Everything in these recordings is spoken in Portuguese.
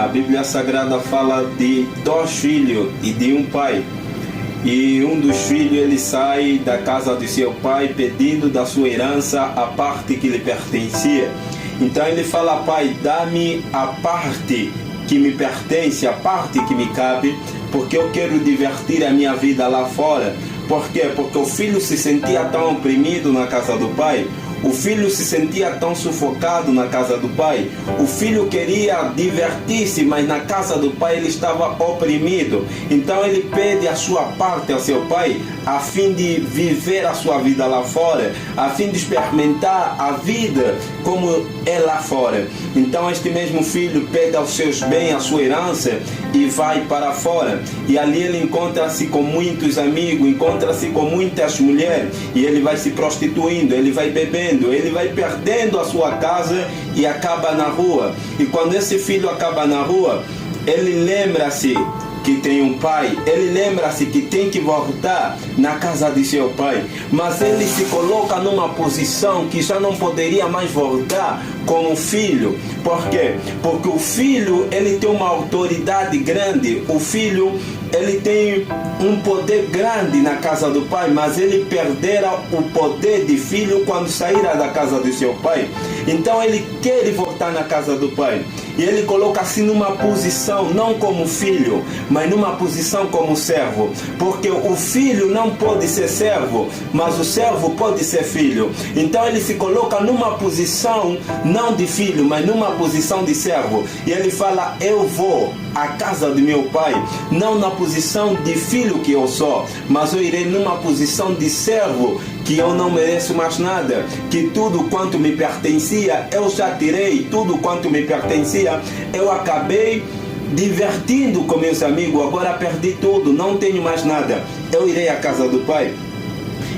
A Bíblia Sagrada fala de 2 filhos e de um pai. E um dos filhos ele sai da casa de seu pai pedindo da sua herança a parte que lhe pertencia. Então ele fala: pai, dá-me a parte que me pertence, a parte que me cabe, porque eu quero divertir a minha vida lá fora. Por quê? Porque o filho se sentia tão oprimido na casa do pai. O filho se sentia tão sufocado na casa do pai. O filho queria divertir-se, mas na casa do pai ele estava oprimido. Então ele pede a sua parte ao seu pai, a fim de viver a sua vida lá fora, a fim de experimentar a vida como é lá fora. Então este mesmo filho pega os seus bens, a sua herança, e vai para fora. E ali ele encontra-se com muitos amigos, encontra-se com muitas mulheres, e ele vai se prostituindo, ele vai bebendo, ele vai perdendo a sua casa e acaba na rua. E quando esse filho acaba na rua, ele lembra-se que tem um pai, ele lembra-se que tem que voltar na casa de seu pai, mas ele se coloca numa posição que já não poderia mais voltar como filho. Por quê? Porque o filho ele tem uma autoridade grande, o filho ele tem um poder grande na casa do pai, mas ele perdera o poder de filho quando saíra da casa de seu pai. Então ele quer voltar na casa do pai, e ele coloca-se numa posição não como filho, mas numa posição como servo, porque o filho não pode ser servo, mas o servo pode ser filho. Então ele se coloca numa posição não de filho, mas numa posição de servo, e ele fala: eu vou à casa de meu pai, não na posição de filho que eu sou, mas eu irei numa posição de servo, que eu não mereço mais nada, que tudo quanto me pertencia eu já tirei, tudo quanto me pertencia eu acabei divertindo com meus amigos, agora perdi tudo, não tenho mais nada, eu irei à casa do pai.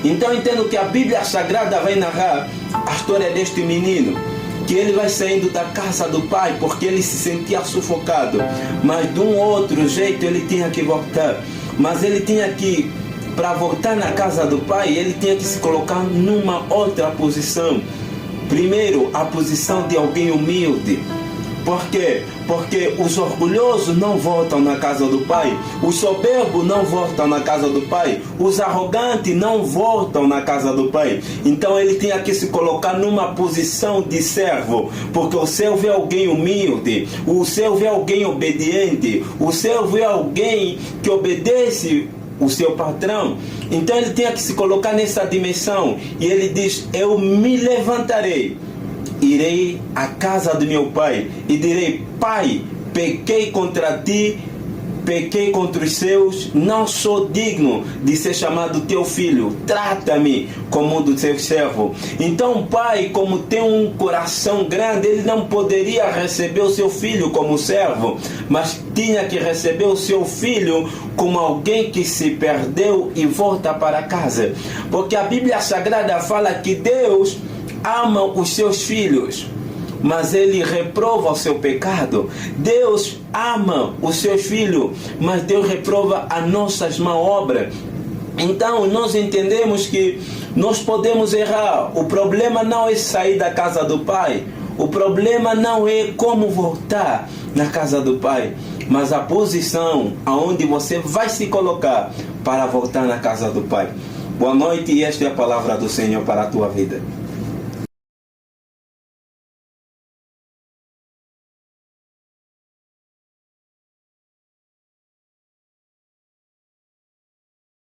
Então entendo que a Bíblia Sagrada vai narrar a história deste menino, que ele vai saindo da casa do pai porque ele se sentia sufocado, mas de um outro jeito ele tinha que voltar. Mas ele tinha que, para voltar na casa do pai, ele tinha que se colocar numa outra posição. Primeiro, a posição de alguém humilde. Por quê? Porque os orgulhosos não voltam na casa do pai, os soberbos não voltam na casa do pai, os arrogantes não voltam na casa do pai. Então ele tinha que se colocar numa posição de servo, porque o servo é alguém humilde, o servo é alguém obediente, o servo é alguém que obedece o seu patrão. Então ele tinha que se colocar nessa dimensão, e ele diz: eu me levantarei, irei à casa de meu pai e direi: pai, pequei contra ti, pequei contra os seus, não sou digno de ser chamado teu filho, trata-me como um dos seus servos. Então o pai, como tem um coração grande, ele não poderia receber o seu filho como servo, mas tinha que receber o seu filho como alguém que se perdeu e volta para casa. Porque a Bíblia Sagrada fala que Deus ama os seus filhos, mas ele reprova o seu pecado. Deus ama os seus filhos, mas Deus reprova as nossas má obras. Então nós entendemos que nós podemos errar. O problema não é sair da casa do pai, o problema não é como voltar na casa do pai, mas a posição aonde você vai se colocar para voltar na casa do pai. Boa noite, e esta é a palavra do Senhor para a tua vida.